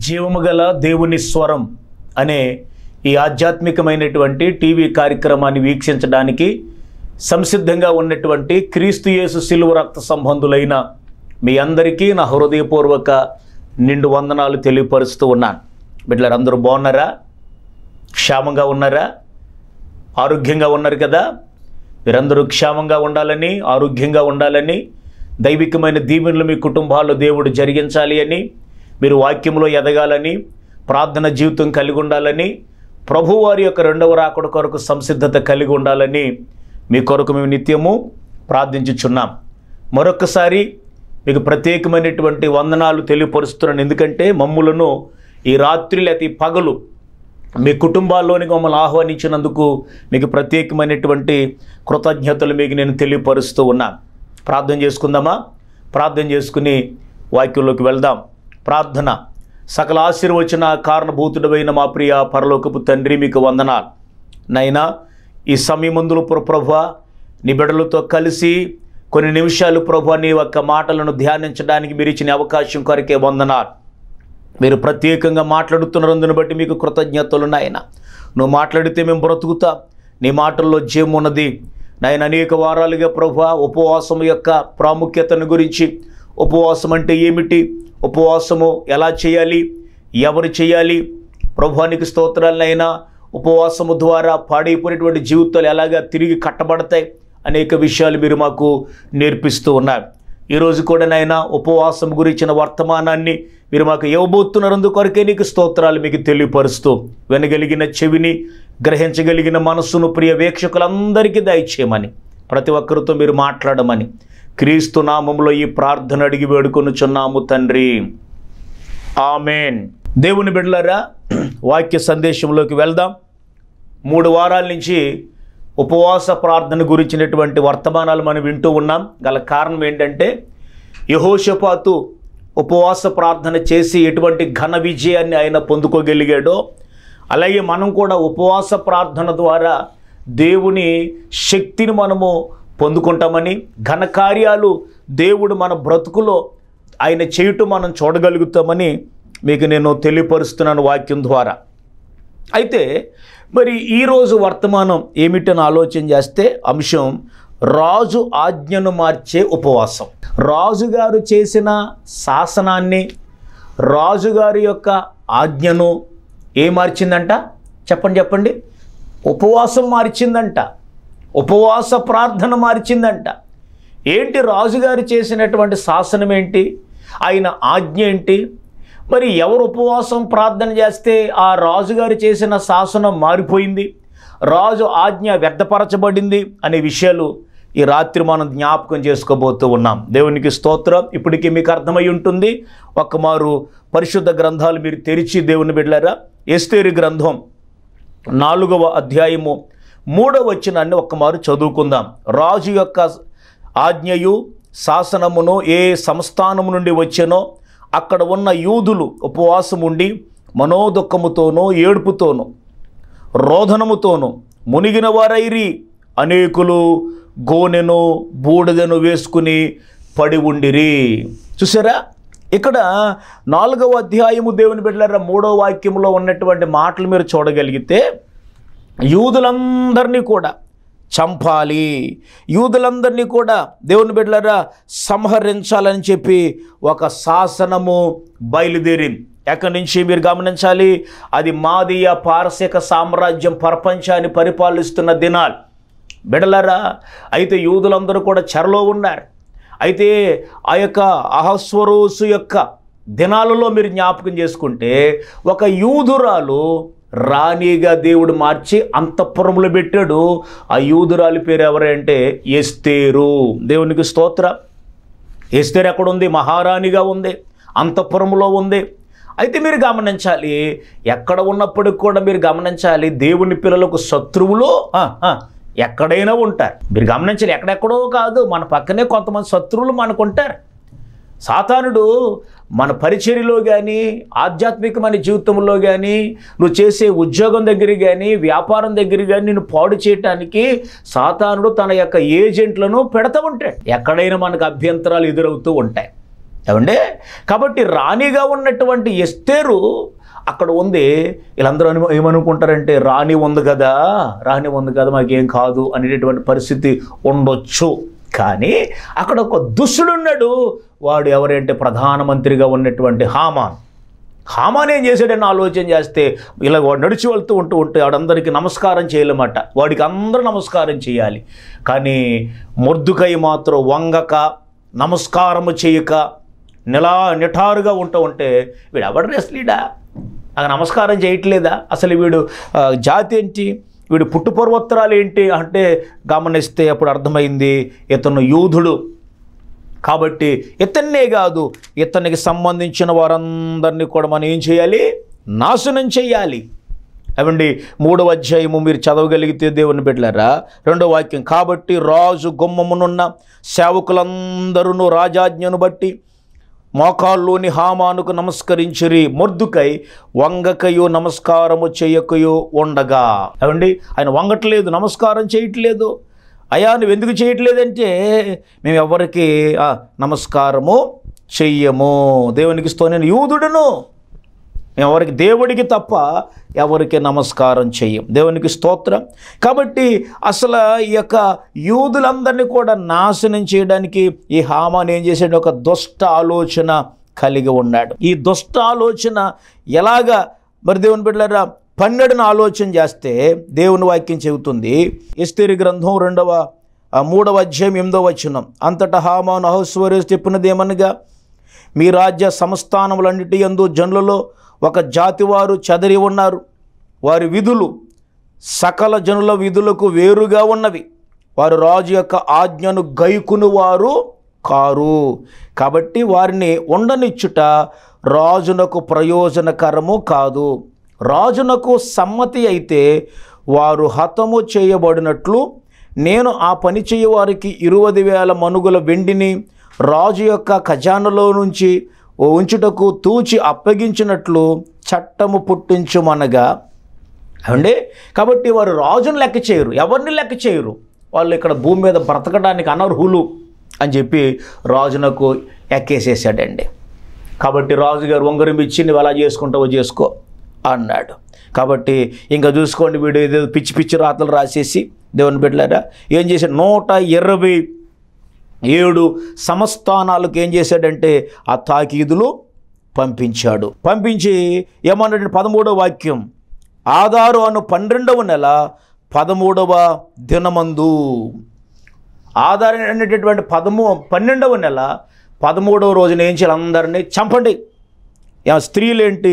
జీవము గల దేవుని స్వరం అనే ఈ ఆధ్యాత్మికమైనటువంటి టీవీ కార్యక్రమాన్ని వీక్షించడానికి సంసిద్ధంగా ఉన్నటువంటి క్రీస్తు యేసు శిలువ రక్త సంబంధులైన మీ అందరికీ నా హృదయపూర్వక నిండు వందనాలు తెలియపరుస్తూ ఉన్నాను. బిడ్డలందరూ బాగున్నారా? క్షేమంగా ఉన్నారా? ఆరోగ్యంగా ఉన్నారు కదా? మీరందరూ క్షేమంగా ఉండాలని, ఆరోగ్యంగా ఉండాలని, దైవికమైన దీవెనలు మీ కుటుంబాల్లో దేవుడు జరిగించాలి అని, మీరు వాక్యంలో ఎదగాలని, ప్రార్థన జీవితం కలిగి ఉండాలని, ప్రభువారి యొక్క రెండవ రాకడ కొరకు సంసిద్ధత కలిగి ఉండాలని మీ కొరకు మేము నిత్యము ప్రార్థించుచున్నాం. మరొకసారి మీకు ప్రత్యేకమైనటువంటి వందనాలు తెలియపరుస్తున్నాను. ఎందుకంటే మమ్ములను ఈ రాత్రి లేకపోతే పగలు మీ కుటుంబాల్లోనికి మమ్మల్ని ఆహ్వానించినందుకు మీకు ప్రత్యేకమైనటువంటి కృతజ్ఞతలు మీకు నేను తెలియపరుస్తూ ఉన్నాను. ప్రార్థన చేసుకుందామా? ప్రార్థన చేసుకుని వాక్యంలోకి వెళ్దాం. ప్రార్థన. సకల ఆశీర్వచన కారణభూతుడమైన మా ప్రియ పరలోకపు తండ్రి, మీకు వందనాలు. నైనా ఈ సమయమందులో ప్రభువా నీ బిడ్డలతో కలిసి కొన్ని నిమిషాలు ప్రభువా నీ యొక్క మాటలను ధ్యానించడానికి మీరు ఇచ్చిన అవకాశం కొరకే వందనాలు. మీరు ప్రత్యేకంగా మాట్లాడుతున్నందును బట్టి మీకు కృతజ్ఞతలు నాయన. నువ్వు మాట్లాడితే మేము బ్రతుకుతాం. నీ మాటల్లో జీవం ఉన్నది నాయన. అనేక వారాలుగా ప్రభువా ఉపవాసం యొక్క ప్రాముఖ్యతను గురించి, ఉపవాసం అంటే ఏమిటి, ఉపవాసము ఎలా చేయాలి, ఎవరు చేయాలి, ప్రభువానికి స్తోత్రాలనైనా, ఉపవాసము ద్వారా పాడైపోయినటువంటి జీవితాలు ఎలాగా తిరిగి కట్టబడతాయి, అనేక విషయాలు మీరు మాకు నేర్పిస్తూ ఉన్నారు. ఈరోజు కూడా నాయనా ఉపవాసం గురించిన వర్తమానాన్ని మీరు మాకు ఇవ్వబోతున్నందు కొరకే నీకు స్తోత్రాలు మీకు తెలియపరుస్తూ, వినగలిగిన చెవిని, గ్రహించగలిగిన మనస్సును ప్రియ వీక్షకులందరికీ దయచేయమని, ప్రతి ఒక్కరితో మీరు మాట్లాడమని క్రీస్తు నామములో ఈ ప్రార్థన అడిగి వేడుకొనుచున్నాము తండ్రి. ఆమేన్. దేవుని బిడ్డలారా, వాక్య సందేశంలోకి వెళ్దాం. 3 వారాల నుంచి ఉపవాస ప్రార్థన గురించినటువంటి వర్తమానాలు మనం వింటూ ఉన్నాం. గల కారణం ఏంటంటే, యెహోషాపాతు ఉపవాస ప్రార్థన చేసి ఎటువంటి ఘన విజయాన్ని ఆయన పొందుకోగలిగాడో, అలాగే మనం కూడా ఉపవాస ప్రార్థన ద్వారా దేవుని శక్తిని మనము పొందుకుంటామని, ఘనకార్యాలు దేవుడు మన బ్రతుకులో ఆయన చేయటం మనం చూడగలుగుతామని మీకు నేను తెలియపరుస్తున్నాను వాక్యం ద్వారా. అయితే మరి ఈరోజు వర్తమానం ఏమిటని ఆలోచన చేస్తే, అంశం రాజు ఆజ్ఞను మార్చే ఉపవాసం. రాజుగారు చేసిన శాసనాన్ని, రాజుగారి యొక్క ఆజ్ఞను ఏం మార్చిందంట? చెప్పండి. ఉపవాసం మార్చిందంట. ఉపవాస ప్రార్థన మార్చిందంట. ఏంటి రాజుగారు చేసినటువంటి శాసనం ఏంటి? ఆయన ఆజ్ఞ ఏంటి? మరి ఎవరు ఉపవాసం ప్రార్థన చేస్తే ఆ రాజుగారు చేసిన శాసనం మారిపోయింది, రాజు ఆజ్ఞ వ్యర్థపరచబడింది అనే విషయాలు ఈ రాత్రి మనం జ్ఞాపకం చేసుకోబోతూ ఉన్నాం. దేవునికి స్తోత్రం. ఇప్పటికీ మీకు అర్థమై ఉంటుంది. ఒక్కమారు పరిశుద్ధ గ్రంథాలు మీరు తెరిచి దేవుని బిడ్డలారా, ఎస్తేరు గ్రంథం 4వ అధ్యాయము 3వ వచనాన్ని ఒక్కమారు చదువుకుందాం. రాజు యొక్క ఆజ్ఞయు శాసనమును ఏ సంస్థానము నుండి వచ్చెనో అక్కడ ఉన్న యూదులు ఉపవాసం ఉండి మనోదుఖముతోనూ, ఏడుపుతోనూ, రోదనముతోనూ మునిగిన వారైరి. అనేకులు గోనెను, బూడిదను వేసుకుని పడి ఉండిరి. చూసారా? ఇక్కడ 4వ అధ్యాయము దేవుని బిడ్డలారా 3వ వాక్యంలో ఉన్నటువంటి మాటలు మీరు చూడగలిగితే, యూదులందరినీ కూడా చంపాలి, యూదులందరినీ కూడా దేవుని బిడ్డలారా సంహరించాలని చెప్పి ఒక శాసనము బయలుదేరింది. ఎక్కడి నుంచి మీరు గమనించాలి, అది మాదీయ పారసిక సామ్రాజ్యం ప్రపంచాన్ని పరిపాలిస్తున్న దినాలు బిడ్డలారా. అయితే యూదులందరూ కూడా చెరలో ఉన్నారు. అయితే ఆ యొక్క అహస్వరోసు యొక్క దినాలలో మీరు జ్ఞాపకం చేసుకుంటే, ఒక యూదురాలు రాణిగా దేవుడు మార్చి అంతఃపురంలో పెట్టాడు. ఆ యూదురాలి పేరు ఎవరంటే ఎస్తేరు. దేవునికి స్తోత్ర. ఎస్తేరు ఎక్కడ ఉంది? మహారాణిగా ఉంది, అంతఃపురంలో ఉంది. అయితే మీరు గమనించాలి, ఎక్కడ ఉన్నప్పటికి కూడా మీరు గమనించాలి, దేవుని పిల్లలకు శత్రువులు ఎక్కడైనా ఉంటారు. మీరు గమనించాలి, ఎక్కడెక్కడో కాదు, మన పక్కనే కొంతమంది శత్రువులు మనకు ఉంటారు. సాతానుడు మన పరిచర్యలో కానీ, ఆధ్యాత్మికమైన జీవితంలో కానీ, నువ్వు చేసే ఉద్యోగం దగ్గర కానీ, వ్యాపారం దగ్గర కానీ నిన్ను పాడు చేయటానికి సాతానుడు తన యొక్క ఏజెంట్లను పెడతా ఉంటాడు. ఎక్కడైనా మనకు అభ్యంతరాలు ఎదురవుతూ ఉంటాయి. ఏమండి? కాబట్టి రాణిగా ఉన్నటువంటి ఎస్తేరు అక్కడ ఉంది. వీళ్ళందరూ ఏమనుకుంటారంటే రాణి ఉంది కదా మాకేం కాదు అనేటటువంటి పరిస్థితి ఉండొచ్చు. కానీ అక్కడ ఒక దుష్టుడు ఉన్నాడు. వాడు ఎవరంటే ప్రధానమంత్రిగా ఉన్నటువంటి హామాన్ ఏం చేశాడని ఆలోచన చేస్తే ఇలా వాడు నడిచి వెళ్తూ ఉంటే వాడందరికీ నమస్కారం చేయలేమట. వాడికి అందరూ నమస్కారం చేయాలి. కానీ మొర్దుకై మాత్రం వంగక నమస్కారము చేయక నిటారుగా ఉంటే వీడు ఎవడు రెస్లీడా, నాకు నమస్కారం చేయట్లేదా, అసలు వీడు జాతి ఏంటి, వీడు పుట్టుపూర్వోత్తరాలు ఏంటి అంటే గమనిస్తే అప్పుడు అర్థమైంది ఇతను యూదుడు. కాబట్టి ఇతన్నే కాదు, ఇతనికి సంబంధించిన వారందరినీ కూడా మనం ఏం చేయాలి? నాశనం చేయాలి. అవండి 3వ అధ్యాయము మీరు చదవగలిగితే దేవుని బిడ్డలారా 2వ వాక్యం, కాబట్టి రాజు గుమ్మమునున్న సేవకులందరూ రాజాజ్ఞను బట్టి మోకాల్లోని హామానుకు నమస్కరించిరి. మొర్దుకై వంగకయో నమస్కారము చేయకయో ఉండగా. అవండి ఆయన వంగట్లేదు, నమస్కారం చేయట్లేదు. అయ్యా నువ్వు ఎందుకు చేయట్లేదంటే మేము ఎవరికి నమస్కారము చెయ్యము, దేవునికి నేను యూదుడును, మేము ఎవరికి దేవుడికి తప్ప ఎవరికి నమస్కారం చెయ్యం. దేవునికి స్తోత్రం. కాబట్టి అసలు ఈ యొక్క యూదులందరినీ కూడా నాశనం చేయడానికి ఈ హామాన్ ఏం చేశాడు? ఒక దుష్ట ఆలోచన కలిగి ఉన్నాడు. ఈ దుష్ట ఆలోచన ఎలాగా మరి దేవుని బిడ్డలారా 12న ఆలోచన చేస్తే దేవుని వాక్యం చెబుతుంది. ఎస్తేరు గ్రంథం 3వ అధ్యాయం 8వ వచనం, అంతటా హామాను అహష్వేరోషు చెప్పినదేమనగా, మీ రాజ్య సంస్థానములన్నిటి యందు జనులలో ఒక జాతి వారు చెదరి ఉన్నారు. వారి విధులు సకల జనుల విధులకు వేరుగా ఉన్నవి. వారు రాజు యొక్క ఆజ్ఞను గైకుని వారు కారు. కాబట్టి వారిని ఉండనిచ్చుట రాజునకు ప్రయోజనకరము కాదు. రాజునకు సమ్మతి అయితే వారు హతము చేయబడినట్లు నేను ఆ పని చేయవారికి 20,000 మనుగుల వెండిని రాజు యొక్క ఖజానాలో నుంచి ఉంచుటకు తూచి అప్పగించినట్లు చట్టము పుట్టించుమనగా. అండి కాబట్టి వారు రాజును లెక్క చేయరు, ఎవరిని లెక్క చేయరు. వాళ్ళు ఇక్కడ భూమి మీద బ్రతకడానికి అనర్హులు అని చెప్పి రాజునకు ఎక్కేసేసాడండి. కాబట్టి రాజుగారు ఉంగరం ఇచ్చి నువ్వు ఎలా చేసుకుంటావో చేసుకో అన్నాడు. కాబట్టి ఇంకా చూసుకోండి, వీడు ఏదో పిచ్చి పిచ్చి రాతలు రాసేసి దేవుని బిడ్డలారా ఏం చేశాడు? 127 సంస్థానాలకు ఏం చేశాడంటే ఆ తాకీదులు పంపించాడు. పంపించి ఏమన్నాడు? 13వ వాక్యం, ఆదారు అను 12వ నెల 13వ దినమందు. ఆదారు అనేటటువంటి 12వ నెల 13వ రోజున ఏం చేయాలి? అందరినీ చంపండి. స్త్రీలేంటి,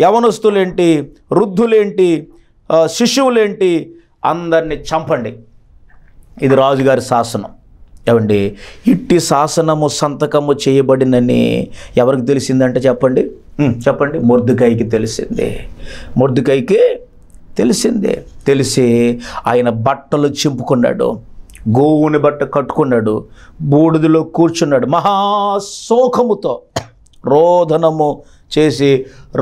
యవనస్తులేంటి, వృద్ధులేంటి, శిశువులేంటి, అందరినీ చంపండి. ఇది రాజుగారి శాసనం. ఏమండి? ఇట్టి శాసనము సంతకము చేయబడినని ఎవరికి తెలిసిందంటే చెప్పండి, మొర్దుకైకి తెలిసిందే. మొర్దుకైకి తెలిసిందే. తెలిసి ఆయన బట్టలు చింపుకున్నాడు, గోవుని బట్ట కట్టుకున్నాడు, బూడిదలో కూర్చున్నాడు, మహాశోకముతో రోదనము చేసి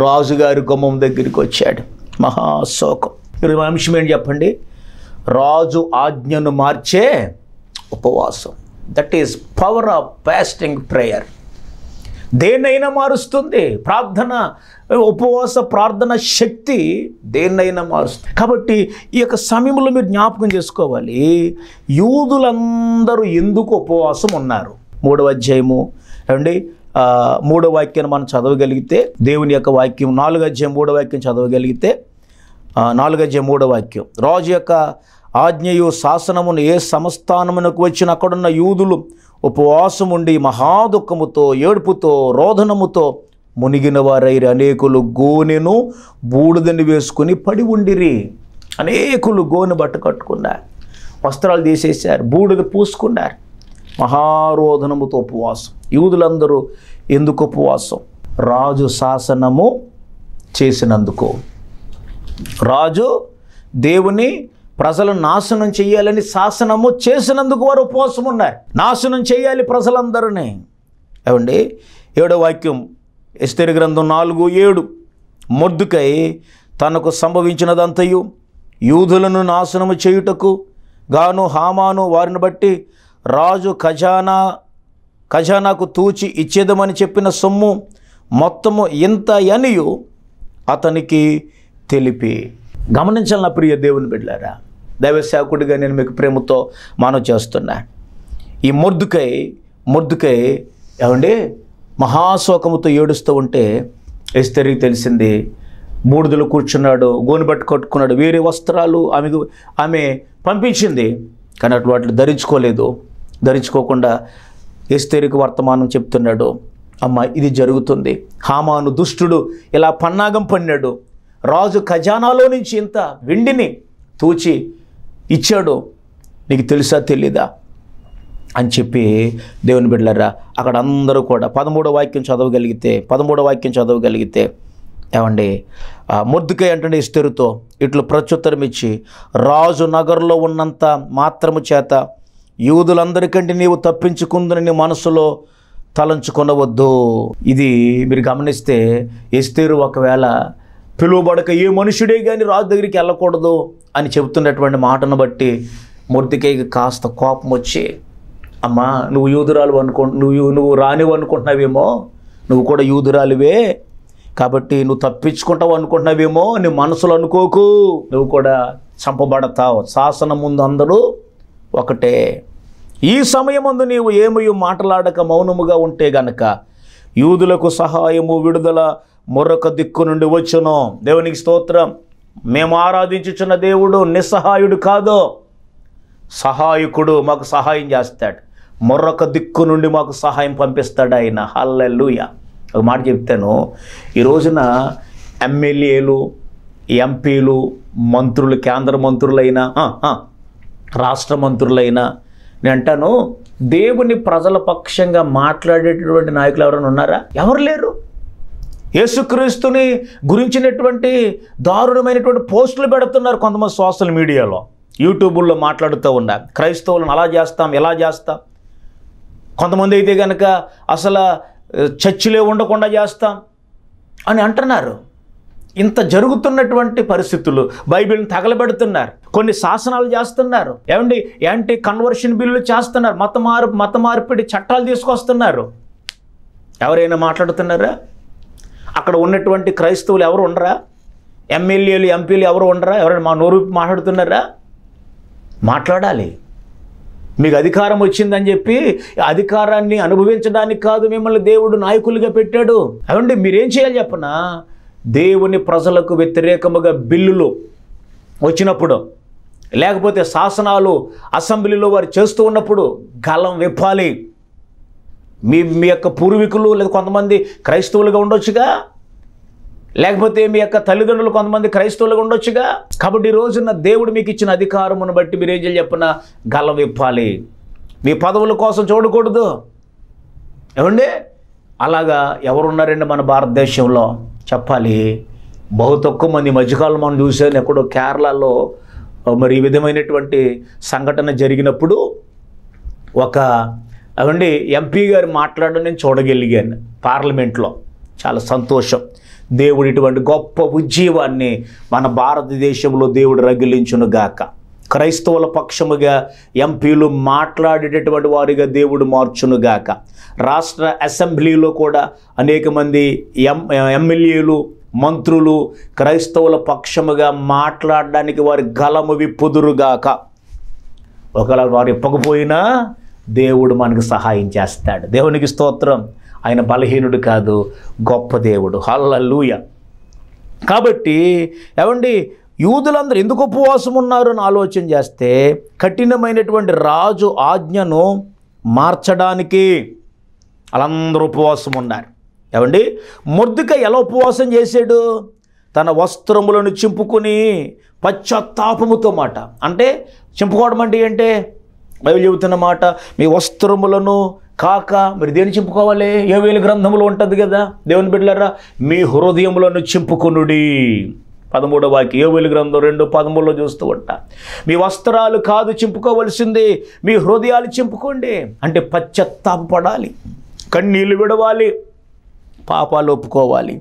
రాజుగారి గుమ్మం దగ్గరికి వచ్చాడు. మహాశోకం. అంశం ఏంటి చెప్పండి? రాజు ఆజ్ఞను మార్చే ఉపవాసం. That is power of fasting prayer. దేన్నైనా మారుస్తుంది ప్రార్థన. ఉపవాస ప్రార్థన శక్తి దేన్నైనా మారుస్తుంది. కాబట్టి ఈ యొక్క సమయంలో మీరు జ్ఞాపకం చేసుకోవాలి, యూదులందరూ ఎందుకు ఉపవాసం ఉన్నారు. 3వ అధ్యాయము అండి 3వ వాక్యాన్ని మనం చదవగలిగితే, దేవుని యొక్క వాక్యం 4వ అధ్యాయం 3వ వాక్యం చదవగలిగితే, 4వ అధ్యాయం 3వ వాక్యం, రాజు యొక్క ఆజ్ఞయు శాసనమును ఏ సంస్థానమునకు వచ్చిన అక్కడున్న యూదులు ఉపవాసం ఉండి మహాదుఃఖముతో ఏడుపుతో రోదనముతో మునిగిన వారైరి. అనేకులు గోనెను బూడిదని వేసుకుని పడి ఉండిరి. అనేకులు గోనె బట్ట కట్టుకున్నారు, వస్త్రాలు తీసేశారు, బూడిద పూసుకున్నారు. మహారోదనముతో ఉపవాసం. యూదులందరూ ఎందుకు ఉపవాసం? రాజు శాసనము చేసినందుకు. రాజు దేవుని ప్రజలను నాశనం చేయాలని శాసనము చేసినందుకు వారు ఉపవాసం ఉన్నారు. నాశనం చేయాలి ప్రజలందరినీ. ఏమండి? 7వ వాక్యం ఎస్తేరు గ్రంథం 4:7, మొర్దుకై తనకు సంభవించినదంతయు యూదులను నాశనము చేయుటకు గాను హామాను వారిని బట్టి రాజు ఖజానా ఖజానాకు తూచి ఇచ్చేదమని చెప్పిన సొమ్ము మొత్తము ఇంత అనియు అతనికి తెలిపి. గమనించాలి నా ప్రియ దేవుని బిడ్డలారా, దైవ సేవకుడిగా నేను మీకు ప్రేమతో మనవి చేస్తున్నా. ఈ మొర్దుకై ఏమండి మహాశోకముతో ఏడుస్తూ ఉంటే ఎస్తేరుకి తెలిసింది. బూడిదలో కూర్చున్నాడు, గోనుబట్టు కట్టుకున్నాడు, వేరే వస్త్రాలు ఆమె పంపించింది, కానీ అటు వాటిని ధరించుకోకుండా ఎస్తేరుకి వర్తమానం చెప్తున్నాడు. అమ్మ, ఇది జరుగుతుంది. హామాను దుష్టుడు ఇలా పన్నాగం పన్నాడు, రాజు ఖజానాలో నుంచి ఇంత వెండిని తూచి ఇచ్చాడు, నీకు తెలుసా తెలీదా అని చెప్పి దేవుని బిడ్డలారా అక్కడ అందరూ కూడా 13వ వాక్యం చదవగలిగితే ఏమండి మొర్దుకై అంటే ఎస్తేరుతో ఇట్లు ప్రత్యుత్తరం ఇచ్చి, రాజు నగరులో ఉన్నంత మాత్రము చేత యూదులందరికంటే నీవు తప్పించుకుందని నీ మనసులో తలంచుకొనవద్దు. ఇది మీరు గమనిస్తే ఎస్తేరు ఒకవేళ పిలువబడక ఏ మనుషుడే కానీ రాజు దగ్గరికి వెళ్ళకూడదు అని చెబుతున్నటువంటి మాటను బట్టి మొర్దుకైకి కాస్త కోపం వచ్చి, అమ్మా నువ్వు యూదురాలు నువ్వు రానివి అనుకుంటున్నావేమో, నువ్వు కూడా యూదురాలివే కాబట్టి నువ్వు తప్పించుకుంటావు అనుకుంటున్నావేమో, నీ మనసులో అనుకోకు, నువ్వు కూడా చంపబడతావు, శాసనం ముందు అందరూ ఒకటే. ఈ సమయమందు నీవు ఏమీ మాట్లాడక మౌనముగా ఉంటే గనక యూదులకు సహాయము విడుదల మరొక దిక్కు నుండి వచ్చును. దేవునికి స్తోత్రం. మేము ఆరాధించుచున్న దేవుడు నిస్సహాయుడు కాదు, సహాయకుడు, మాకు సహాయం చేస్తాడు, మరొక దిక్కు నుండి మాకు సహాయం పంపిస్తాడు ఆయన. హల్లెలూయా. ఒక మాట చెప్తాను, ఈ రోజున ఎమ్మెల్యేలు, ఎంపీలు, మంత్రులు, కేంద్ర మంత్రులైనా రాష్ట్ర మంత్రులైనా నేను అంటాను, దేవుని ప్రజల పక్షంగా మాట్లాడేటటువంటి నాయకులు ఎవరైనా ఉన్నారా? ఎవరు లేరు. యేసుక్రీస్తుని గురించినటువంటి దారుణమైనటువంటి పోస్టులు పెడుతున్నారు కొంతమంది సోషల్ మీడియాలో, యూట్యూబుల్లో మాట్లాడుతూ ఉన్నారు. క్రైస్తవులను అలా చేస్తాం, ఇలా చేస్తాం. కొంతమంది అయితే కనుక అసలు చర్చిలే ఉండకుండా చేస్తాం అని అంటున్నారు. ఇంత జరుగుతున్నటువంటి పరిస్థితులు బైబిల్ని తగలబెడుతున్నారు, కొన్ని శాసనాలు చేస్తున్నారు, ఏమండి యాంటీ కన్వర్షన్ బిల్లులు చేస్తున్నారు, మత మార్పిడి చట్టాలు తీసుకొస్తున్నారు. ఎవరైనా మాట్లాడుతున్నారా? అక్కడ ఉన్నటువంటి క్రైస్తవులు ఎవరు ఉండరా? ఎమ్మెల్యేలు, ఎంపీలు ఎవరు ఉండరా? ఎవరైనా మా నోరు మాట్లాడుతున్నారా? మాట్లాడాలి. మీకు అధికారం వచ్చిందని చెప్పి అధికారాన్ని అనుభవించడానికి కాదు మిమ్మల్ని దేవుడు నాయకులుగా పెట్టాడు. అవండి మీరేం చేయాలి చెప్పనా? దేవుని ప్రజలకు వ్యతిరేకముగా బిల్లులు వచ్చినప్పుడు, లేకపోతే శాసనాలు అసెంబ్లీలో వారు చేస్తూ ఉన్నప్పుడు గలం విప్పాలి. మీ యొక్క పూర్వీకులు లేదా కొంతమంది క్రైస్తవులుగా ఉండొచ్చుగా, లేకపోతే మీ యొక్క తల్లిదండ్రులు కొంతమంది క్రైస్తవులుగా ఉండొచ్చుగా. కాబట్టి ఈ రోజున దేవుడు మీకు ఇచ్చిన అధికారమును బట్టి మీరు ఏం చేయాలి చెప్పిన గలం విప్పాలి. మీ పదవుల కోసం చూడకూడదు. ఏమండి అలాగా ఎవరున్నారండి మన భారతదేశంలో చెప్పాలి? బహు తక్కువ మంది. మధ్యకాలం మనం చూసాను, ఎక్కడో కేరళలో మరి ఈ విధమైనటువంటి సంఘటన జరిగినప్పుడు ఒక అవండి ఎంపీ గారు మాట్లాడడం నేను చూడగలిగాను పార్లమెంట్లో. చాలా సంతోషం. దేవుడు ఇటువంటి గొప్ప ఉజ్జీవాన్ని మన భారతదేశంలో దేవుడు రగిలించును గాక. క్రైస్తవుల పక్షముగా ఎంపీలు మాట్లాడేటటువంటి వారిగా దేవుడు మార్చును గాక. రాష్ట్ర అసెంబ్లీలో కూడా అనేక మంది ఎమ్మెల్యేలు, మంత్రులు క్రైస్తవుల పక్షముగా మాట్లాడడానికి వారి గలము విప్పుదురుగాక. ఒకవేళ వారు ఇప్పకపోయినా దేవుడు మనకు సహాయం చేస్తాడు. దేవునికి స్తోత్రం. ఆయన బలహీనుడు కాదు, గొప్ప దేవుడు. హల్లెలూయా. కాబట్టి ఏమండి యూదులందరూ ఎందుకు ఉపవాసం ఉన్నారు అని ఆలోచన చేస్తే, కఠినమైనటువంటి రాజు ఆజ్ఞను మార్చడానికి వాళ్ళందరూ ఉపవాసం ఉన్నారు. ఏమండి మొర్దుకై ఎలా ఉపవాసం చేశాడు? తన వస్త్రములను చింపుకొని పశ్చాత్తాపముతో మాట. అంటే చింపుకోవడం అంటే ఏంటే బైబిల్ చెబుతున్న మాట, మీ వస్త్రములను కాక మరి దేని చింపుకోవాలి? యోవేలు గ్రంథంలో ఉంటుంది కదా దేవుని బిడ్డలారా, మీ హృదయములను చింపుకొనుడి. 13వ వాక్యం యోవేలు గ్రంథం 2:13 చూస్తూ ఉంటా. మీ వస్త్రాలు కాదు చింపుకోవలసింది, మీ హృదయాలు చింపుకోండి. అంటే పశ్చాత్తాపపడాలి, కన్నీళ్లు విడవాలి, పాపాలు ఒప్పుకోవాలి.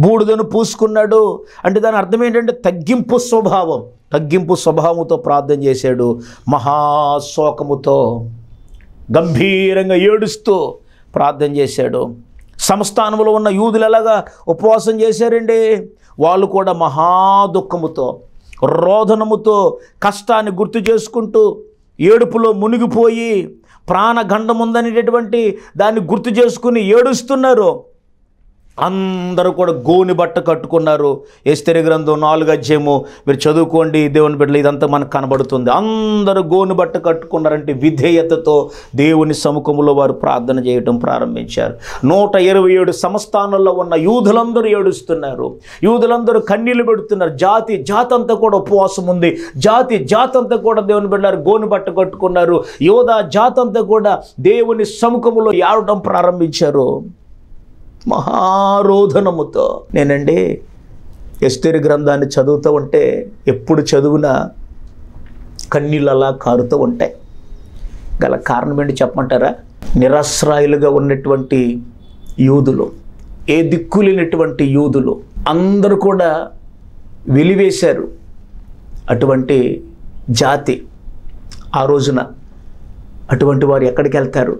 బూడిదను పూసుకున్నాడు అంటే దాని అర్థం ఏంటంటే తగ్గింపు స్వభావం. తగ్గింపు స్వభావంతో ప్రార్థన చేశాడు, మహాశోకముతో. గంభీరంగా ఏడుస్తూ ప్రార్థన చేశాడు. సంస్థానంలో ఉన్న యూదులు ఎలాగా ఉపవాసం చేశారండి? వాళ్ళు కూడా మహా దుఃఖముతో, రోదనముతో, కష్టాన్ని గుర్తు చేసుకుంటూ, ఏడుపులో మునిగిపోయి ప్రాణగండం ఉందనేటటువంటి దాన్ని గుర్తు చేసుకుని ఏడుస్తున్నారు. అందరూ కూడా గోని బట్ట కట్టుకున్నారు. ఎస్తేరు గ్రంథం 4వ అధ్యాయము మీరు చదువుకోండి దేవుని బిడ్డలు, ఇదంతా మనకు కనబడుతుంది. అందరూ గోని బట్ట కట్టుకున్నారంటే విధేయతతో దేవుని సముఖంలో వారు ప్రార్థన చేయడం ప్రారంభించారు. 127 సంస్థానాల్లో ఉన్న యూదులందరూ ఏడుస్తున్నారు. యూదులందరూ కన్నీళ్లు పెడుతున్నారు. జాతి అంతా కూడా ఉపవాసం ఉంది. జాతి అంతా కూడా దేవుని బిడ్డలు గోని బట్ట కట్టుకున్నారు. యోధా జాతి అంతా కూడా దేవుని సముఖంలో ఏడవడం ప్రారంభించారు మహారోధనముతో. నేనండి ఎస్తేరు గ్రంథాన్ని చదువుతూ ఉంటే ఎప్పుడు చదువునా కన్నీళ్ళు అలా కారుతూ ఉంటాయి. గల కారణం ఏంటి చెప్పమంటారా? నిరాశ్రాయులుగా ఉన్నటువంటి యూదులు, ఏ దిక్కులేనటువంటి యూదులు అందరూ కూడా వెలివేశారు. అటువంటి జాతి ఆ రోజున అటువంటి వారు ఎక్కడికి వెళ్తారు?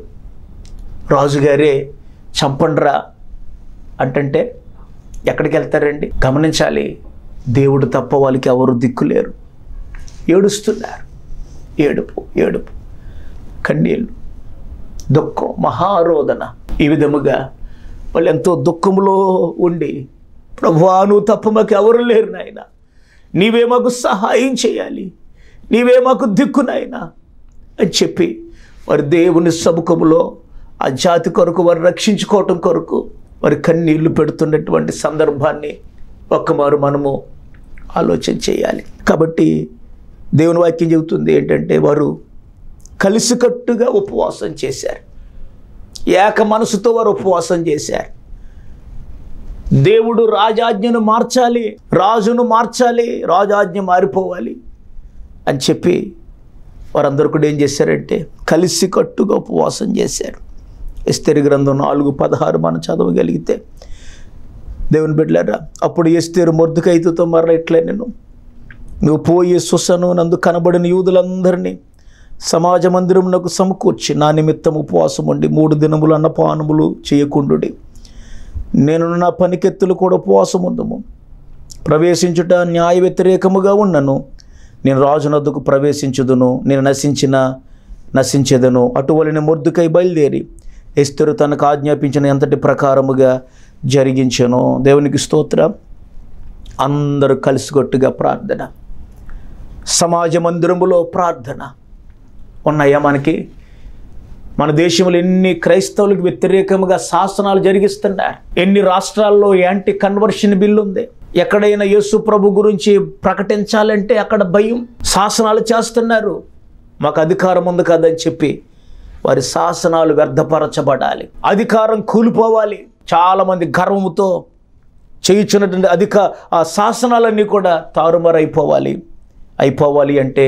రాజుగారే చంపండ్రా అంటే ఎక్కడికి వెళ్తారండి? గమనించాలి, దేవుడు తప్ప వాళ్ళకి ఎవరు దిక్కులేరు. ఏడుస్తున్నారు. ఏడుపు, కన్నీళ్ళు, దుఃఖం, మహారోదన. ఈ విధముగా వాళ్ళు ఎంతో దుఃఖంలో ఉండి, ప్రభువా నువ్వు తప్ప మాకు ఎవరు లేరు నాయన, నీవే మాకు సహాయం చేయాలి, నీవే మాకు దిక్కు నాయన అని చెప్పి వారి దేవుని సముఖంలో ఆ జాతి కొరకు, వారు రక్షించుకోవటం కొరకు వారి కన్నీళ్లు పెడుతున్నటువంటి సందర్భాన్ని ఒక్కమారు మనము ఆలోచన చేయాలి. కాబట్టి దేవుని వాక్యం చెబుతుంది ఏంటంటే, వారు కలిసికట్టుగా ఉపవాసం చేశారు. ఏక మనసుతో వారు ఉపవాసం చేశారు. దేవుడు రాజాజ్ఞను మార్చాలి, రాజును మార్చాలి, రాజాజ్ఞ మారిపోవాలి అని చెప్పి వారందరూ కూడా ఏం చేశారంటే కలిసికట్టుగా ఉపవాసం చేశారు. ఎస్తేరు గ్రంథం 4:16 మనం చదవగలిగితే, దేవుని బిడ్డలారా, అప్పుడు ఎస్తేరు మొర్దెకైతో మరలా ఇట్లే, నువ్వు పోయి సుసను నందు కనబడిన యూదులందరినీ సమాజ మందిరమునకు సమకూర్చి నా నిమిత్తం ఉపవాసం ఉండి 3 దినములు అన్నపానములు చేయకుండుడి. నేను నా పనికెత్తులు కూడా ఉపవాసం ఉందము. ప్రవేశించుట న్యాయ వ్యతిరేకముగా ఉన్నను. నేను రాజునొద్దకు ప్రవేశించుదును, నేను నశించెదను. అటువలనే మొర్దెకై బయలుదేరి ఎస్తేరు తనకు ఆజ్ఞాపించిన ఎంతటి ప్రకారముగా జరిగించెను. దేవునికి స్తోత్రం. అందరూ కలిసికట్టుగా ప్రార్థన, సమాజ మందిరములో ప్రార్థన. ఉన్నాయా మనకి? మన దేశంలో ఎన్ని క్రైస్తవులకు వ్యతిరేకంగా శాసనాలు జరిగిస్తున్నారు. ఎన్ని రాష్ట్రాల్లో యాంటీ కన్వర్షన్ బిల్లు ఉంది. ఎక్కడైనా యేసు ప్రభు గురించి ప్రకటించాలంటే అక్కడ భయం, శాసనాలు చేస్తున్నారు. మాకు అధికారం ఉంది కదని చెప్పి వారి శాసనాలు వ్యర్థపరచబడాలి, అధికారం కూలిపోవాలి. చాలామంది గర్వముతో చేయించున్నటువంటి ఆ శాసనాలన్నీ కూడా అయిపోవాలి అంటే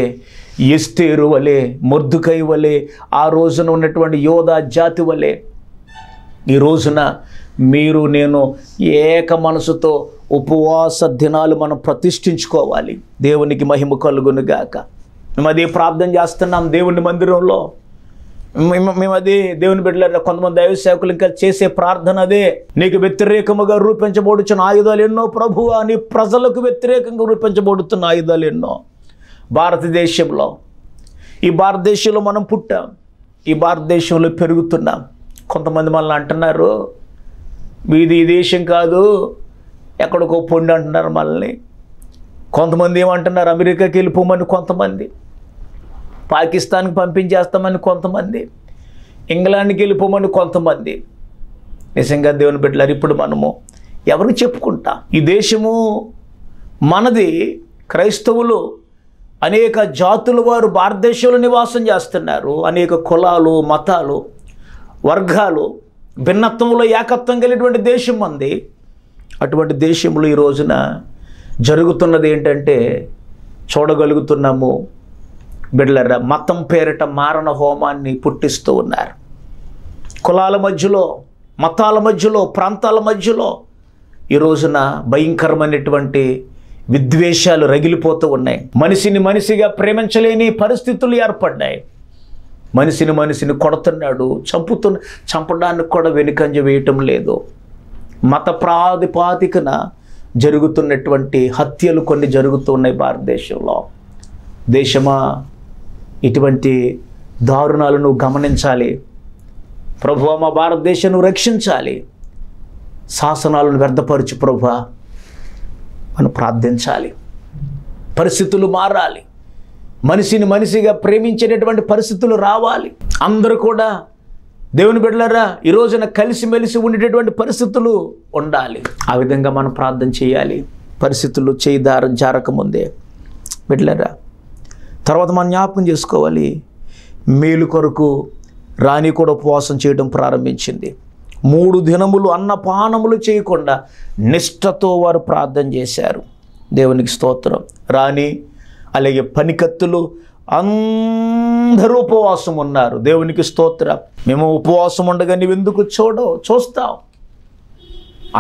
ఎస్తేరు వలె, మొర్దెకై వలె, ఆ రోజున ఉన్నటువంటి యోధా జాతి వలె ఈ రోజున మీరు నేను ఏక మనసుతో ఉపవాస దినాలు మనం ప్రతిష్ఠించుకోవాలి. దేవునికి మహిమ కలుగునుగాక. మేము అదే ప్రార్థన చేస్తున్నాం దేవుని మందిరంలో. మేము అదే దేవుని బిడ్డల కొంతమంది దైవ సేవకులు ఇంకా చేసే ప్రార్థన అదే. నీకు వ్యతిరేకముగా రూపించబడుచున్న ఆయుధాలు ఎన్నో ప్రభువా, నీ ప్రజలకు వ్యతిరేకంగా రూపించబడుతున్న ఆయుధాలు ఎన్నో. భారతదేశంలో, ఈ భారతదేశంలో మనం పుట్టాం, ఈ భారతదేశంలో పెరుగుతున్నాం. కొంతమంది మనల్ని అంటున్నారు, మీది ఈ దేశం కాదు, ఎక్కడికో పొండి అంటున్నారు మనల్ని. కొంతమంది ఏమంటున్నారు, అమెరికాకి వెళ్ళిపోమని కొంతమంది, పాకిస్తాన్కి పంపించేస్తామని కొంతమంది, ఇంగ్లాండ్కి వెళ్ళిపోమని కొంతమంది. నిజంగా దేవుని బిడ్డలారు, ఇప్పుడు మనము ఎవరికి చెప్పుకుంటాం? ఈ దేశము మనది. క్రైస్తవులు అనేక జాతుల వారు భారతదేశంలో నివాసం చేస్తున్నారు. అనేక కులాలు, మతాలు, వర్గాలు, భిన్నత్వంలో ఏకత్వం కలిగినటువంటి దేశం మంది. అటువంటి దేశంలో ఈ రోజున జరుగుతున్నది ఏంటంటే చూడగలుగుతున్నాము. బిడ్డలారా, మతం పేరిట మారణ హోమాన్ని పుట్టిస్తూ ఉన్నారు. కులాల మధ్యలో, మతాల మధ్యలో, ప్రాంతాల మధ్యలో ఈ రోజున భయంకరమైనటువంటి విద్వేషాలు రగిలిపోతూ ఉన్నాయి. మనిషిని మనిషిగా ప్రేమించలేని పరిస్థితులు ఏర్పడ్డాయి. మనిషిని కొడుతున్నాడు, చంపడానికి కూడా వెనుకంజ వేయటం లేదు. మత ప్రాతిపాదికన జరుగుతున్నటువంటి హత్యలు కొన్ని జరుగుతున్నాయి భారతదేశంలో. దేశమా, ఇటువంటి దారుణాలను గమనించాలి. ప్రభువా, మా భారతదేశాన్ని రక్షించాలి. శాసనాలను వ్యర్థపరచు ప్రభువా మనం ప్రార్థించాలి. పరిస్థితులు మారాలి. మనిషిగా ప్రేమించేటటువంటి పరిస్థితులు రావాలి. అందరూ కూడా దేవుని బిడ్డలారా ఈ రోజున కలిసిమెలిసి ఉండేటటువంటి పరిస్థితులు ఉండాలి. ఆ విధంగా మనం ప్రార్థన చేయాలి. పరిస్థితులు జారకముందే బిడ్డలారా. తర్వాత మనం జ్ఞాపకం చేసుకోవాలి, మేలు కొరకు రాణి కూడా ఉపవాసం చేయడం ప్రారంభించింది. 3 దినములు అన్నపానములు చేయకుండా నిష్ఠతో వారు ప్రార్థన చేశారు. దేవునికి స్తోత్రం. రాణి అలాగే పనికత్తులు అందరూ ఉపవాసం ఉన్నారు. దేవునికి స్తోత్రం. మేము ఉపవాసం ఉండగా నీవెందుకు చూస్తావు?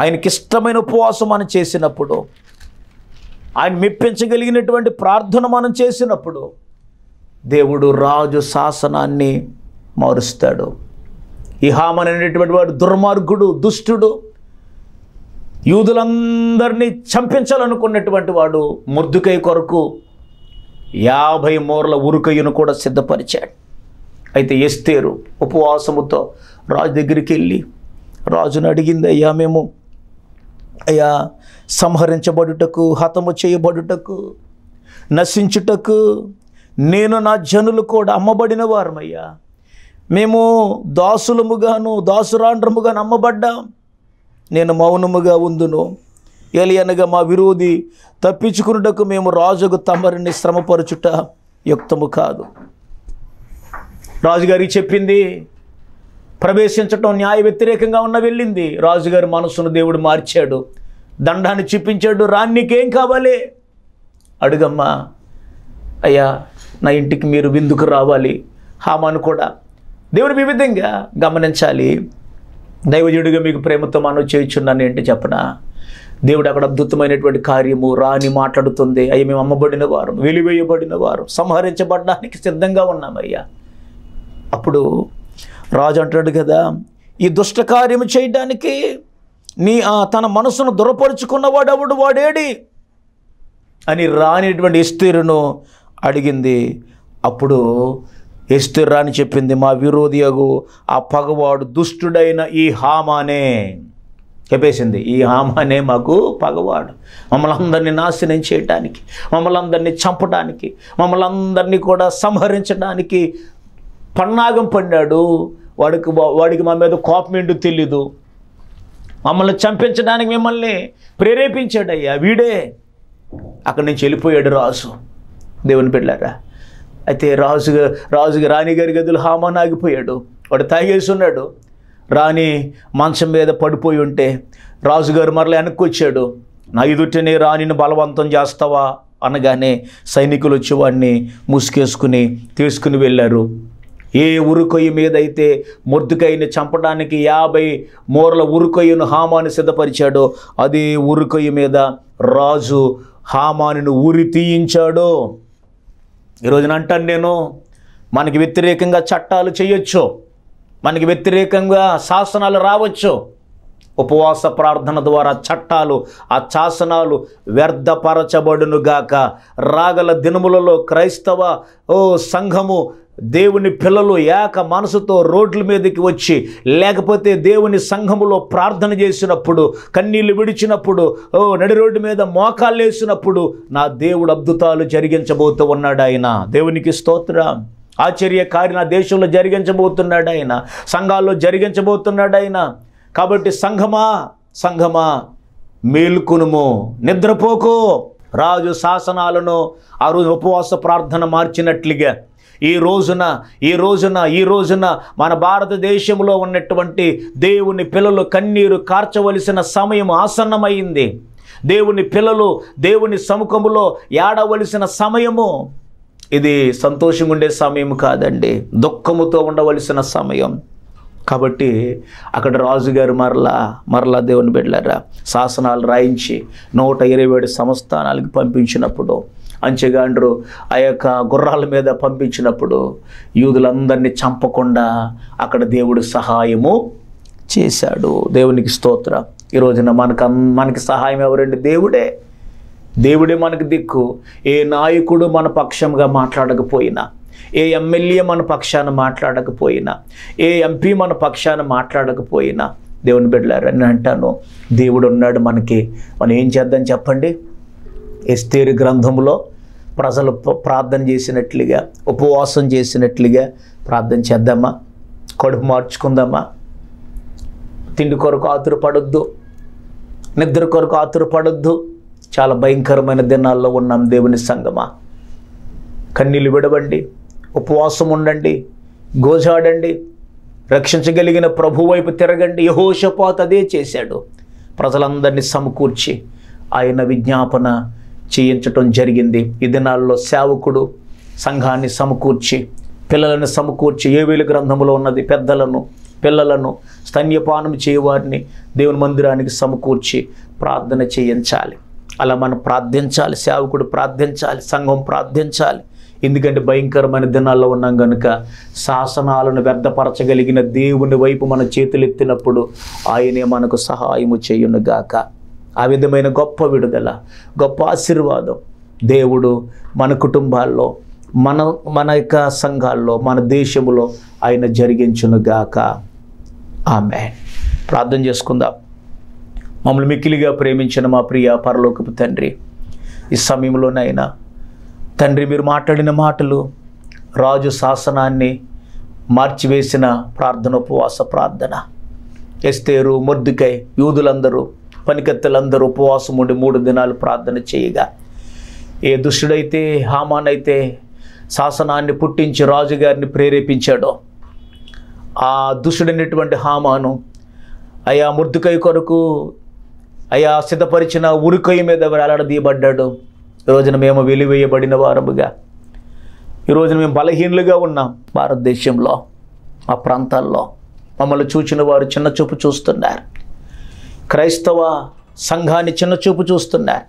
ఆయనకి ఇష్టమైన ఉపవాసం మనం చేసినప్పుడు, ఆయన మెప్పించగలిగినటువంటి ప్రార్థన మనం చేసినప్పుడు దేవుడు రాజు శాసనాన్ని మారుస్తాడు. ఈ హామాన్ అనేటువంటి వాడు దుర్మార్గుడు, దుష్టుడు, యూదులందరినీ చంపించాలనుకున్నటువంటి వాడు మొర్దెకై కొరకు 50 మూరల ఉరుకయ్యను కూడా సిద్ధపరిచాడు. అయితే ఎస్తేరు ఉపవాసముతో రాజు దగ్గరికి వెళ్ళి రాజును అడిగింది, అయ్యా సంహరించబడుటకు, హతము చేయబడుటకు, నశించుటకు నేను నా జనులు కూడా అమ్మబడిన వారమయ్యా. మేము దాసురాండ్రముగాను అమ్మబడ్డాం. నేను మౌనముగా ఉందును, ఎలియనగా మా విరోధి తప్పించుకున్నటకు మేము రాజుకు తమరిని శ్రమపరచుట యుక్తము కాదు. రాజుగారికి చెప్పింది, ప్రవేశించటం న్యాయ వ్యతిరేకంగా వెళ్ళింది. రాజుగారి మనసును దేవుడు మార్చాడు, దండాన్ని చూపించాడు. రాణికేం కావాలి అడుగమ్మా, అయ్యా నా ఇంటికి మీరు విందుకు రావాలి. హామాను కూడా దేవుడు ఈ విధంగా గమనించాలి. దైవజుడిగా మీకు ప్రేమతో మనం చేయుచున్నాను ఏంటి చెప్పనా? దేవుడు అక్కడ అద్భుతమైనటువంటి కార్యము. రాణి మాట్లాడుతుంది, అయ్యా మేము అమ్మబడిన వారు, వెలివేయబడిన వారు, సంహరించబడడానికి సిద్ధంగా ఉన్నామయ్యా. అప్పుడు రాజు అంటాడు కదా, ఈ దుష్ట కార్యము చేయడానికి తన మనసును దురపరుచుకున్నవాడెవడు, వాడేడి అని రానిటువంటి ఎస్తేరును అడిగింది. అప్పుడు ఎస్తేరు రాని చెప్పింది, మా విరోధి అగు ఆ పగవాడు దుష్టుడైన ఈ హామానే చెప్పేసింది. ఈ హామానే మాకు పగవాడు, మమ్మల్ని అందరినీ నాశనం చేయటానికి, మమ్మల్ని అందరినీ చంపడానికి, మమ్మల్ని అందరినీ కూడా సంహరించడానికి పన్నాగం పన్నాడు. వాడికి మా మీద కోపం ఏంటో తెలీదు, మమ్మల్ని చంపించడానికి మిమ్మల్ని ప్రేరేపించాడయ్యా వీడే. అక్కడి నుంచి వెళ్ళిపోయాడు రాజు. దేవుని బిడ్డలారా, అయితే రాజుగా రాణిగారి గదిలో హామాన్ ఆగిపోయాడు. వాడు తాగేసి ఉన్నాడు. రాణి మంచం మీద పడిపోయి ఉంటే రాజుగారు మరలా వెనక్కి వచ్చాడు. నా ఎదుటనే రాణిని బలవంతం చేస్తావా అనగానే సైనికులు వచ్చి వాడిని ముసుకేసుకుని తీసుకుని వెళ్ళారు. ఏ ఉరుకొయ్య మీద అయితే మొర్దెకైని చంపడానికి 50 మూరల ఉరుకొయ్యను హామాను సిద్ధపరిచాడో అదే ఉరుకొయ్య మీద రాజు హామానును ఉరి తీయించాడు. ఈరోజున అంటాను నేను, మనకి వ్యతిరేకంగా చట్టాలు చేయొచ్చు, మనకి వ్యతిరేకంగా శాసనాలు రావచ్చు. ఉపవాస ప్రార్థన ద్వారా చట్టాలు, ఆ శాసనాలు వ్యర్థపరచబడునుగాక. రాగల దినములలో క్రైస్తవ సంఘము, దేవుని పిల్లలు ఏక మనసుతో రోడ్ల మీదకి వచ్చి, లేకపోతే దేవుని సంఘములో ప్రార్థన చేసినప్పుడు, కన్నీళ్లు విడిచినప్పుడు, నడి రోడ్డు మీద మోకాళ్ళు వేసినప్పుడు నా దేవుడు అద్భుతాలు జరిగించబోతూ ఉన్నాడు ఆయన. దేవునికి స్తోత్రం. ఆశ్చర్య కార్యం నా దేశంలో జరిగించబోతున్నాడు ఆయన, సంఘాల్లో జరిగించబోతున్నాడు ఆయన. కాబట్టి సంఘమా మేల్కొనుము, నిద్రపోకు. రాజు శాసనాలను ఆ రోజు ఉపవాస ప్రార్థన మార్చినట్లుగా ఈ రోజున మన భారతదేశంలో ఉన్నటువంటి దేవుని పిల్లలు కన్నీరు కార్చవలసిన సమయం ఆసన్నమైంది. దేవుని పిల్లలు దేవుని సముఖములో ఏడవలసిన సమయము ఇది. సంతోషంగా ఉండే సమయం కాదండి, దుఃఖముతో ఉండవలసిన సమయం. కాబట్టి అక్కడ రాజుగారు మరలా దేవుని బిడ్డలారా శాసనాలు రాయించి 127 సంస్థానాలకు పంపించినప్పుడు అంచెగాండ్రు ఆ యొక్క గుర్రాల మీద పంపించినప్పుడు యూదులందరినీ చంపకుండా అక్కడ దేవుడు సహాయము చేశాడు. దేవునికి స్తోత్రం. ఈ రోజున మనకి సహాయం ఎవరండి? దేవుడే మనకు దిక్కు. ఏ నాయకుడు మన పక్షంగా మాట్లాడకపోయినా, ఏ ఎమ్మెల్యే మన పక్షాన మాట్లాడకపోయినా, ఏ ఎంపీ మన పక్షాన మాట్లాడకపోయినా, దేవుని బిడ్డలారా నేను అంటాను, దేవుడు ఉన్నాడు మనకి. మనం ఏం చేద్దాం చెప్పండి? ఎస్తేరు గ్రంథంలో ప్రజలు ప్రార్థన చేసినట్లుగా, ఉపవాసం చేసినట్లుగా ప్రార్థన చేద్దామా? కడుపు మార్చుకుందామా? తిండి కొరకు ఆతురపడొద్దు, నిద్ర కొరకు ఆతురపడొద్దు. చాలా భయంకరమైన దినాల్లో ఉన్నాం దేవుని సంగమా. కన్నీళ్ళు విడవండి, ఉపవాసం ఉండండి, గోజాడండి, రక్షించగలిగిన ప్రభు వైపు తిరగండి. యెహోషాపాతు అదే చేశాడు. ప్రజలందరినీ సమకూర్చి ఆయన విజ్ఞాపన చేయించటం జరిగింది. ఈ దినాల్లో సేవకుడు సంఘాన్ని సమకూర్చి, పిల్లలను సమకూర్చి, యోవేలు గ్రంథంలో ఉన్నది, పెద్దలను, పిల్లలను, స్తన్యపానం చేయవారిని దేవుని మందిరానికి సమకూర్చి ప్రార్థన చేయించాలి. అలా మనం ప్రార్థించాలి, సేవకుడు ప్రార్థించాలి, సంఘం ప్రార్థించాలి. ఎందుకంటే భయంకరమైన దినాల్లో ఉన్నాం కనుక శాసనాలను వ్యర్థపరచగలిగిన దేవుని వైపు మన చేతులెత్తినప్పుడు ఆయనే మనకు సహాయము చేయునుగాక. ఆ విధమైన గొప్ప విడుదల, గొప్ప ఆశీర్వాదం దేవుడు మన కుటుంబాల్లో, మన యొక్క సంఘాల్లో, మన దేశంలో ఆయన జరిగించునుగాక. ఆమేన్. ప్రార్థన చేసుకుందాం. మమ్మల్ని మిక్కిలిగా ప్రేమించిన మా ప్రియ పరలోకపు తండ్రి, ఈ సమయంలోనైనా తండ్రి మీరు మాట్లాడిన మాటలు, రాజు శాసనాన్ని మార్చివేసిన ప్రార్థన, ఉపవాస ప్రార్థన, ఎస్తేరు, మొర్దెకై, యూదులందరూ, పనికత్తెలందరూ ఉపవాసం ఉండి 3 దినాలు ప్రార్థన చేయగా, ఏ దుష్టుడైతే, హామాన్ అయితే శాసనాన్ని పుట్టించి రాజుగారిని ప్రేరేపించాడో, ఆ దుష్టుడైనటువంటి హామాను అయా మొర్దెకై కొరకు అయా సిద్ధపరిచిన ఉరికొయ్య మీద వేలాడదీయబడ్డాడు. ఈరోజున మేము వెలివేయబడిన వారముగా, ఈరోజున మేము బలహీనులుగా ఉన్నాం. భారతదేశంలో మా ప్రాంతాల్లో మమ్మల్ని చూచిన వారు చిన్నచూపు చూస్తున్నారు. క్రైస్తవ సంఘాన్ని చిన్నచూపు చూస్తున్నారు.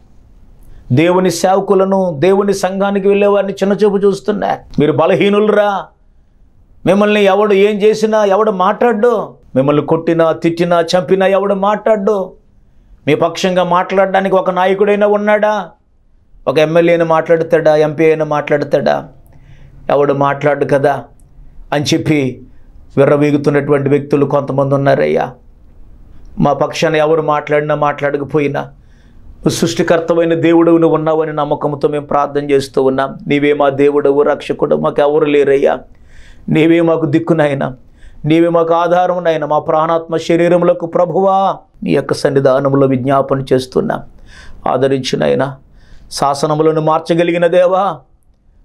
దేవుని సేవకులను, దేవుని సంఘానికి వెళ్ళేవారిని చిన్నచూపు చూస్తున్నారు. మీరు బలహీనులరా, మిమ్మల్ని ఎవడు ఏం చేసినా, ఎవడు మాట్లాడ్డు, మిమ్మల్ని కొట్టినా, తిట్టినా, చంపినా ఎవడు మాట్లాడ్డు. మీ పక్షంగా మాట్లాడడానికి ఒక నాయకుడైనా ఉన్నాడా? ఒక ఎమ్మెల్యే అయినా మాట్లాడతాడా? ఎంపీ అయినా మాట్లాడతాడా? ఎవడు మాట్లాడు కదా అని చెప్పి విర్రవీగుతున్నటువంటి వ్యక్తులు కొంతమంది ఉన్నారయ్యా. మా పక్షాన ఎవరు మాట్లాడినా, మాట్లాడకపోయినా సృష్టికర్తమైన దేవుడు నువ్వు ఉన్నావని నమ్మకంతో మేము ప్రార్థన చేస్తూ ఉన్నాం. నీవే మా దేవుడవు, రక్షకుడు, మాకు ఎవరు లేరయ్యా. నీవే మాకు దిక్కునైనా, నీవే మాకు ఆధారమునైనా, మా ప్రాణాత్మ శరీరములకు ప్రభువా నీ యొక్క సన్నిధానంలో విజ్ఞాపన చేస్తున్నాం. ఆదరించునైనా, శాసనములను మార్చగలిగిన దేవా,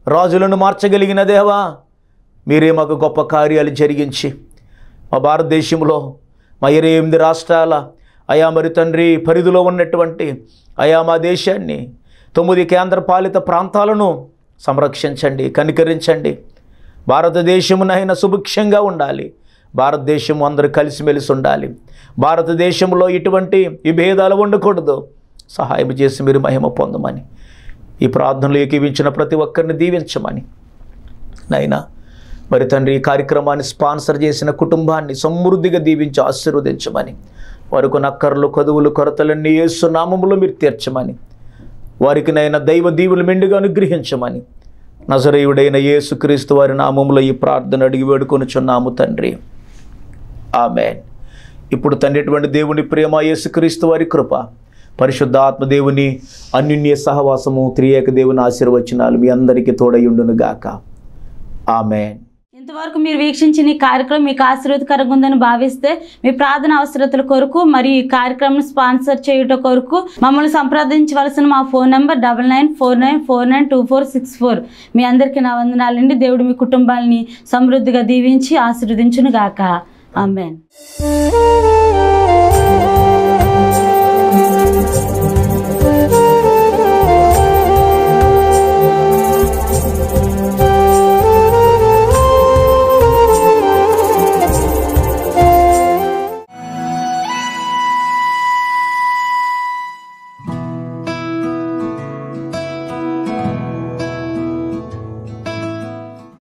రాజులను మార్చగలిగిన దేవా, మీరే మాకు గొప్ప కార్యాలు జరిగించి మా భారతదేశంలో మా 28 రాష్ట్రాల అయా మరి తండ్రి పరిధిలో ఉన్నటువంటి అయా మా దేశాన్ని 9 కేంద్రపాలిత ప్రాంతాలను సంరక్షించండి, కనికరించండి. భారతదేశమునైనా సుభిక్షంగా ఉండాలి. భారతదేశం అందరూ కలిసిమెలిసి ఉండాలి. భారతదేశంలో ఇటువంటి విభేదాలు ఉండకూడదు. సహాయం చేసి మీరు మహిమ పొందమని, ఈ ప్రార్థనలు ఏకీవించిన ప్రతి ఒక్కరిని దీవించమని నైనా మరి తండ్రి ఈ కార్యక్రమాన్ని స్పాన్సర్ చేసిన కుటుంబాన్ని సమృద్ధిగా దీవించి ఆశీర్వదించమని, వారికి నక్కర్లు, కొదువులు, కొరతలన్నీ యేసు నామములో మీరు తీర్చమని, వారికి నైనా దైవ దీవులు మెండుగా అనుగ్రహించమని నజరేయుడైన యేసుక్రీస్తు వారి నామములో ఈ ప్రార్థన అడిగి వేడుకొనుచున్నాము తండ్రి. ఆమేన్. ఇప్పుడు తండ్రి దేవుని ప్రేమ, యేసుక్రీస్తు వారి కృప, పరిశుద్ధాత్మ దేవుని అన్యోన్య సహవాసము, త్రియేక దేవుని ఆశీర్వచనాలు మీ అందరికీ తోడయుండును గాక. ఆమేన్. ఇంతవరకు మీరు వీక్షించిన ఈ కార్యక్రమం మీకు ఆశీర్వాదకరంగా ఉందని భావిస్తే మీ ప్రార్థన అవసరతల కొరకు మరియు ఈ కార్యక్రమం స్పాన్సర్ చేయుట కొరకు మమ్మల్ని సంప్రదించవలసిన మా ఫోన్ నెంబర్ 9949492464. మీ అందరికీ నా వందనాలండి. దేవుడు మీ కుటుంబాలని సమృద్ధిగా దీవించి ఆశీర్వదించును గాక. ఆమేన్.